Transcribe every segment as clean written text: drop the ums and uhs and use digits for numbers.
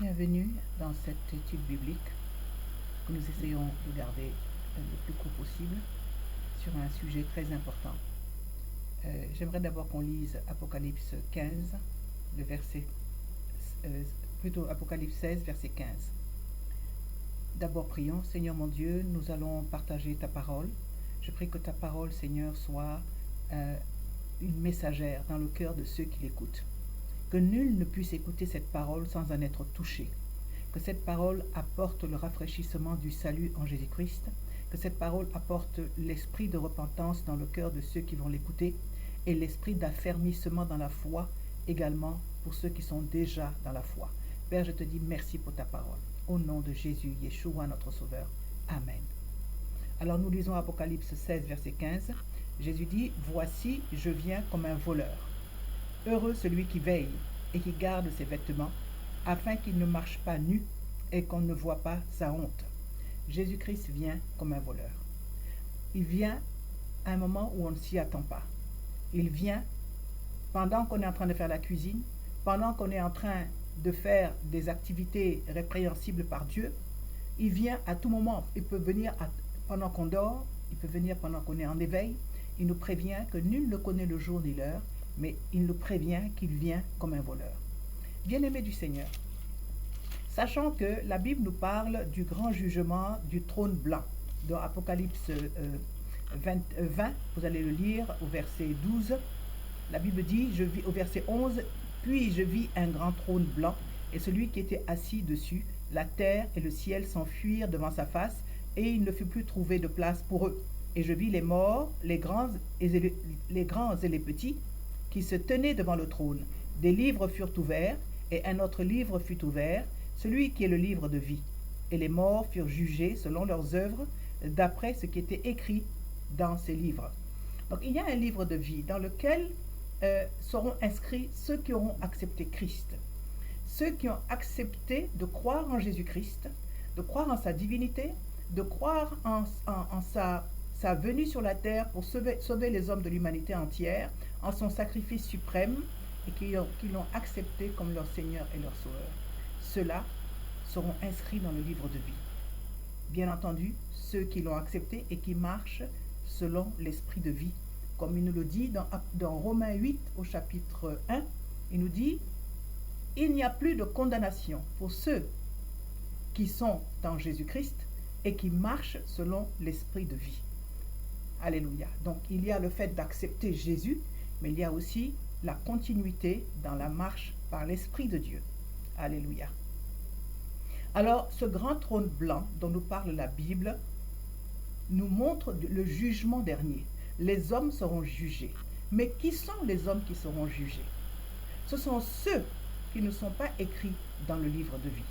Bienvenue dans cette étude biblique que nous essayons de garder le plus court possible sur un sujet très important. J'aimerais d'abord qu'on lise Apocalypse 15, Apocalypse 16, verset 15. D'abord prions. Seigneur mon Dieu, nous allons partager ta parole. Je prie que ta parole, Seigneur, soit une messagère dans le cœur de ceux qui l'écoutent. Que nul ne puisse écouter cette parole sans en être touché. Que cette parole apporte le rafraîchissement du salut en Jésus-Christ. Que cette parole apporte l'esprit de repentance dans le cœur de ceux qui vont l'écouter et l'esprit d'affermissement dans la foi également pour ceux qui sont déjà dans la foi. Père, je te dis merci pour ta parole. Au nom de Jésus, Yeshua, notre Sauveur. Amen. Alors nous lisons Apocalypse 16, verset 15. Jésus dit, « Voici, je viens comme un voleur. Heureux celui qui veille et qui garde ses vêtements, afin qu'il ne marche pas nu et qu'on ne voit pas sa honte. » Jésus-Christ vient comme un voleur. Il vient à un moment où on ne s'y attend pas. Il vient pendant qu'on est en train de faire la cuisine, pendant qu'on est en train de faire des activités répréhensibles par Dieu. Il vient à tout moment. Il peut venir pendant qu'on dort, il peut venir pendant qu'on est en éveil. Il nous prévient que nul ne connaît le jour ni l'heure, mais il nous prévient qu'il vient comme un voleur. Bien-aimés du Seigneur, sachant que la Bible nous parle du grand jugement du trône blanc, dans Apocalypse 20, vous allez le lire au verset 12, la Bible dit, au verset 11, « Puis je vis un grand trône blanc, et celui qui était assis dessus, la terre et le ciel s'enfuirent devant sa face, et il ne fut plus trouvé de place pour eux. Et je vis les morts, les grands et les petits, qui se tenaient devant le trône. Des livres furent ouverts, et un autre livre fut ouvert, celui qui est le livre de vie. Et les morts furent jugés selon leurs œuvres, d'après ce qui était écrit dans ces livres. » Donc il y a un livre de vie dans lequel seront inscrits ceux qui auront accepté Christ. Ceux qui ont accepté de croire en Jésus-Christ, de croire en sa divinité, de croire en sa venue sur la terre pour sauver les hommes de l'humanité entière, en son sacrifice suprême, et qui l'ont accepté comme leur Seigneur et leur Sauveur. Ceux-là seront inscrits dans le livre de vie. Bien entendu, ceux qui l'ont accepté et qui marchent selon l'esprit de vie. Comme il nous le dit dans Romains 8 au chapitre 1, il nous dit « Il n'y a plus de condamnation pour ceux qui sont en Jésus-Christ et qui marchent selon l'esprit de vie. » Alléluia. Donc il y a le fait d'accepter Jésus, mais il y a aussi la continuité dans la marche par l'Esprit de Dieu. Alléluia. Alors, ce grand trône blanc dont nous parle la Bible nous montre le jugement dernier. Les hommes seront jugés. Mais qui sont les hommes qui seront jugés? Ce sont ceux qui ne sont pas écrits dans le livre de vie.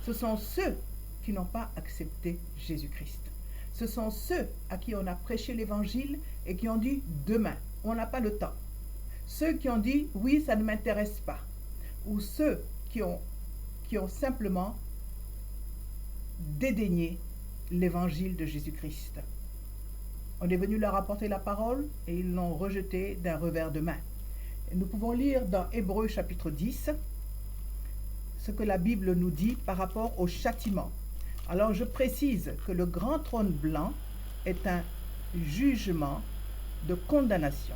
Ce sont ceux qui n'ont pas accepté Jésus-Christ. Ce sont ceux à qui on a prêché l'évangile et qui ont dit « demain, on n'a pas le temps ». Ceux qui ont dit « oui, ça ne m'intéresse pas ». Ou ceux qui ont simplement dédaigné l'évangile de Jésus-Christ. On est venu leur apporter la parole et ils l'ont rejeté d'un revers de main. Et nous pouvons lire dans Hébreux chapitre 10 ce que la Bible nous dit par rapport au châtiment. Alors je précise que le grand trône blanc est un jugement de condamnation.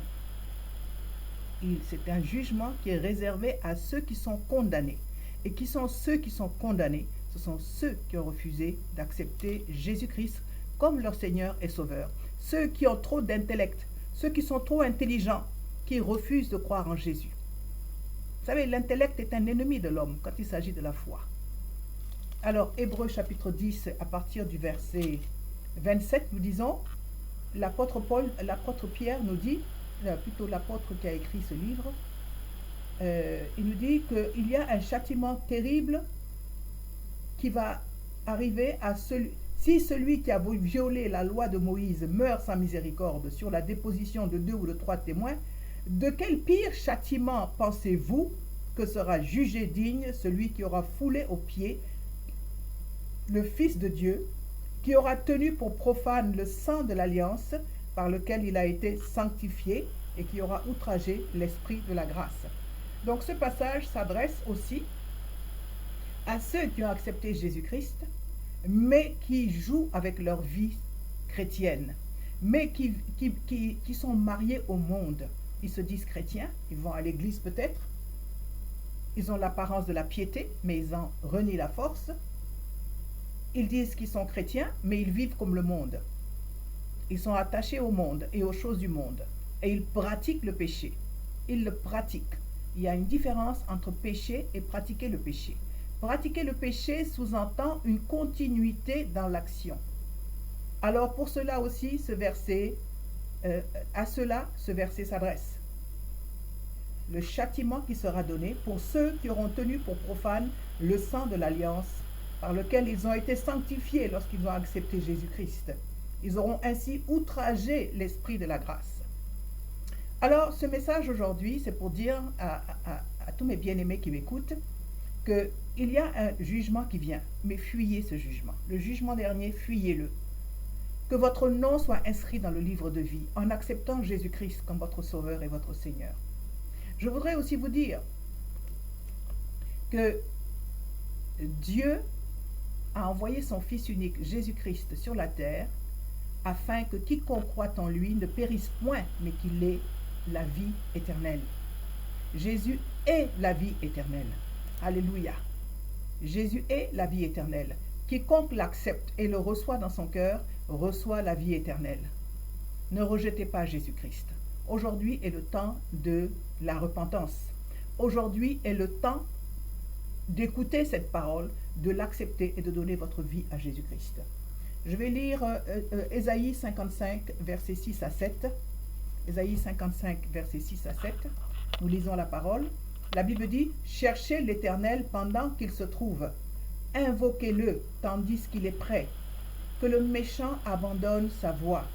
C'est un jugement qui est réservé à ceux qui sont condamnés. Et qui sont ceux qui sont condamnés? Ce sont ceux qui ont refusé d'accepter Jésus-Christ comme leur Seigneur et Sauveur. Ceux qui ont trop d'intellect, ceux qui sont trop intelligents, qui refusent de croire en Jésus. Vous savez, l'intellect est un ennemi de l'homme quand il s'agit de la foi. Alors, Hébreux chapitre 10, à partir du verset 27, nous disons, l'apôtre Pierre nous dit, plutôt l'apôtre qui a écrit ce livre, il nous dit qu'il y a un châtiment terrible qui va arriver à si celui qui a violé la loi de Moïse meurt sans miséricorde sur la déposition de 2 ou de 3 témoins, de quel pire châtiment pensez-vous que sera jugé digne celui qui aura foulé aux pieds le Fils de Dieu, qui aura tenu pour profane le sang de l'alliance par lequel il a été sanctifié et qui aura outragé l'esprit de la grâce. Donc ce passage s'adresse aussi à ceux qui ont accepté Jésus-Christ, mais qui jouent avec leur vie chrétienne, mais qui sont mariés au monde. Ils se disent chrétiens, ils vont à l'église peut-être, ils ont l'apparence de la piété, mais ils en renient la force. Ils disent qu'ils sont chrétiens, mais ils vivent comme le monde. Ils sont attachés au monde et aux choses du monde. Et ils pratiquent le péché. Ils le pratiquent. Il y a une différence entre pécher et pratiquer le péché. Pratiquer le péché sous-entend une continuité dans l'action. Alors pour cela aussi, à cela, ce verset s'adresse. Le châtiment qui sera donné pour ceux qui auront tenu pour profane le sang de l'alliance par lequel ils ont été sanctifiés lorsqu'ils ont accepté Jésus-Christ. Ils auront ainsi outragé l'esprit de la grâce. Alors, ce message aujourd'hui, c'est pour dire à tous mes bien-aimés qui m'écoutent qu'il y a un jugement qui vient, mais fuyez ce jugement. Le jugement dernier, fuyez-le. Que votre nom soit inscrit dans le livre de vie en acceptant Jésus-Christ comme votre Sauveur et votre Seigneur. Je voudrais aussi vous dire que Dieu a envoyé son Fils unique, Jésus-Christ, sur la terre, afin que quiconque croit en lui ne périsse point, mais qu'il ait la vie éternelle. Jésus est la vie éternelle. Alléluia. Jésus est la vie éternelle. Quiconque l'accepte et le reçoit dans son cœur, reçoit la vie éternelle. Ne rejetez pas Jésus-Christ. Aujourd'hui est le temps de la repentance. Aujourd'hui est le temps d'écouter cette parole, de l'accepter et de donner votre vie à Jésus-Christ. Je vais lire Ésaïe 55, versets 6 à 7. Ésaïe 55, versets 6 à 7. Nous lisons la parole. La Bible dit « Cherchez l'Éternel pendant qu'il se trouve. Invoquez-le tandis qu'il est prêt. Que le méchant abandonne sa voie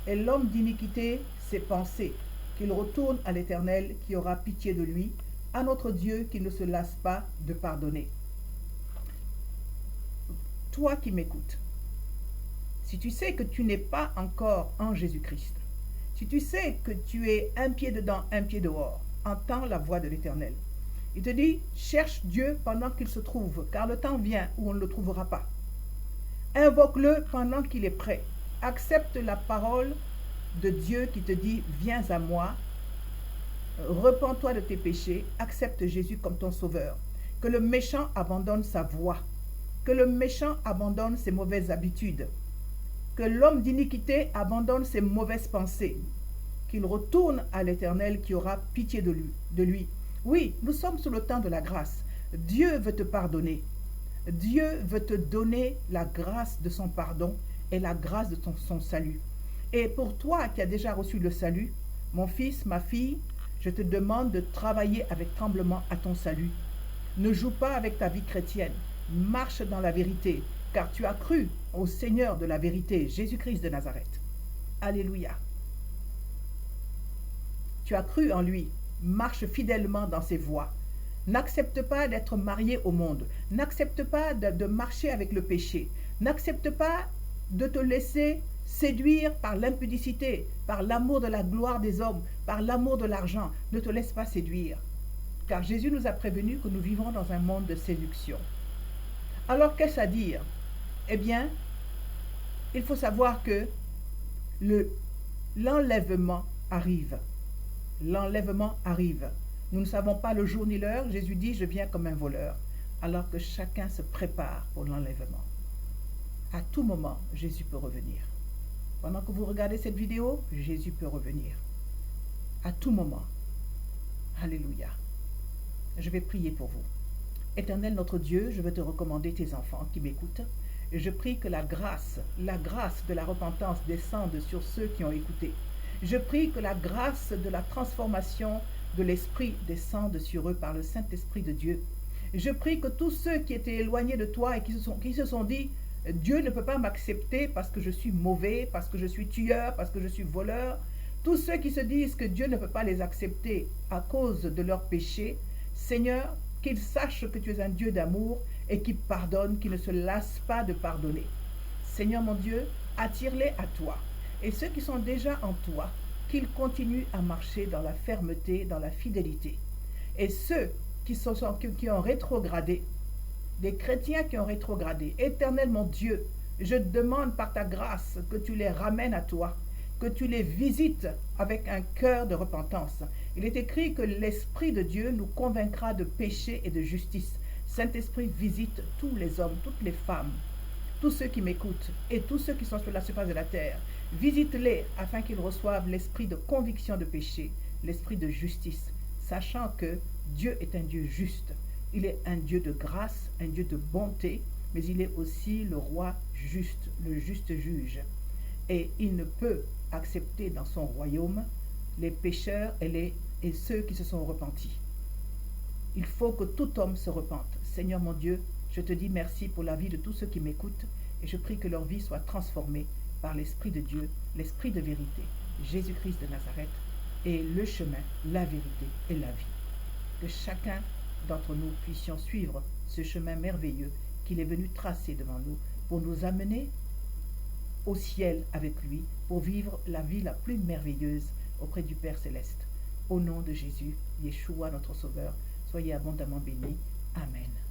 et l'homme d'iniquité ses pensées. Qu'il retourne à l'Éternel qui aura pitié de lui, à notre Dieu qui ne se lasse pas de pardonner. » Toi qui m'écoutes, si tu sais que tu n'es pas encore en Jésus-Christ, si tu sais que tu es un pied dedans, un pied dehors, entends la voix de l'Éternel. Il te dit, cherche Dieu pendant qu'il se trouve, car le temps vient où on ne le trouvera pas. Invoque-le pendant qu'il est prêt. Accepte la parole de Dieu qui te dit, viens à moi, repens-toi de tes péchés, accepte Jésus comme ton sauveur. Que le méchant abandonne sa voie, que le méchant abandonne ses mauvaises habitudes, que l'homme d'iniquité abandonne ses mauvaises pensées, qu'il retourne à l'Éternel qui aura pitié de lui. Oui, nous sommes sous le temps de la grâce. Dieu veut te pardonner. Dieu veut te donner la grâce de son pardon et la grâce de son salut. Et pour toi qui as déjà reçu le salut, mon fils, ma fille, je te demande de travailler avec tremblement à ton salut. Ne joue pas avec ta vie chrétienne. Marche dans la vérité, car tu as cru au Seigneur de la vérité, Jésus-Christ de Nazareth. Alléluia. Tu as cru en lui. Marche fidèlement dans ses voies. N'accepte pas d'être marié au monde. N'accepte pas de marcher avec le péché. N'accepte pas de te laisser séduire par l'impudicité, par l'amour de la gloire des hommes, par l'amour de l'argent. Ne te laisse pas séduire. Car Jésus nous a prévenus que nous vivons dans un monde de séduction. Alors qu'est-ce à dire? Eh bien, il faut savoir que l'enlèvement arrive. L'enlèvement arrive. Nous ne savons pas le jour ni l'heure. Jésus dit, je viens comme un voleur. Alors que chacun se prépare pour l'enlèvement. À tout moment, Jésus peut revenir. Pendant que vous regardez cette vidéo, Jésus peut revenir. À tout moment. Alléluia. Je vais prier pour vous. Éternel notre Dieu, je veux te recommander tes enfants qui m'écoutent. Et je prie que la grâce de la repentance descende sur ceux qui ont écouté. Je prie que la grâce de la transformation de l'Esprit descende sur eux par le Saint-Esprit de Dieu. Je prie que tous ceux qui étaient éloignés de toi et qui se sont dit « Dieu ne peut pas m'accepter parce que je suis mauvais, parce que je suis tueur, parce que je suis voleur », tous ceux qui se disent que Dieu ne peut pas les accepter à cause de leurs péchés, Seigneur, qu'ils sachent que tu es un Dieu d'amour et qui pardonne, qui ne se lasse pas de pardonner. Seigneur mon Dieu, attire-les à toi. Et ceux qui sont déjà en toi, qu'ils continuent à marcher dans la fermeté, dans la fidélité. Et ceux qui ont rétrogradé, des chrétiens qui ont rétrogradé. Éternel mon Dieu, je demande par ta grâce que tu les ramènes à toi, que tu les visites avec un cœur de repentance. Il est écrit que l'Esprit de Dieu nous convaincra de péché et de justice. Saint-Esprit, visite tous les hommes, toutes les femmes, tous ceux qui m'écoutent et tous ceux qui sont sur la surface de la terre. Visite-les afin qu'ils reçoivent l'esprit de conviction de péché, l'esprit de justice, sachant que Dieu est un Dieu juste. Il est un Dieu de grâce, un Dieu de bonté, mais il est aussi le roi juste, le juste juge. Et il ne peut accepter dans son royaume les pécheurs et ceux qui se sont repentis. Il faut que tout homme se repente. Seigneur mon Dieu, je te dis merci pour la vie de tous ceux qui m'écoutent et je prie que leur vie soit transformée par l'Esprit de Dieu, l'Esprit de vérité, Jésus-Christ de Nazareth, et le chemin, la vérité et la vie. Que chacun d'entre nous puissions suivre ce chemin merveilleux qu'il est venu tracer devant nous pour nous amener au ciel avec lui, pour vivre la vie la plus merveilleuse auprès du Père Céleste. Au nom de Jésus, Yeshua notre Sauveur, soyez abondamment bénis. Amen.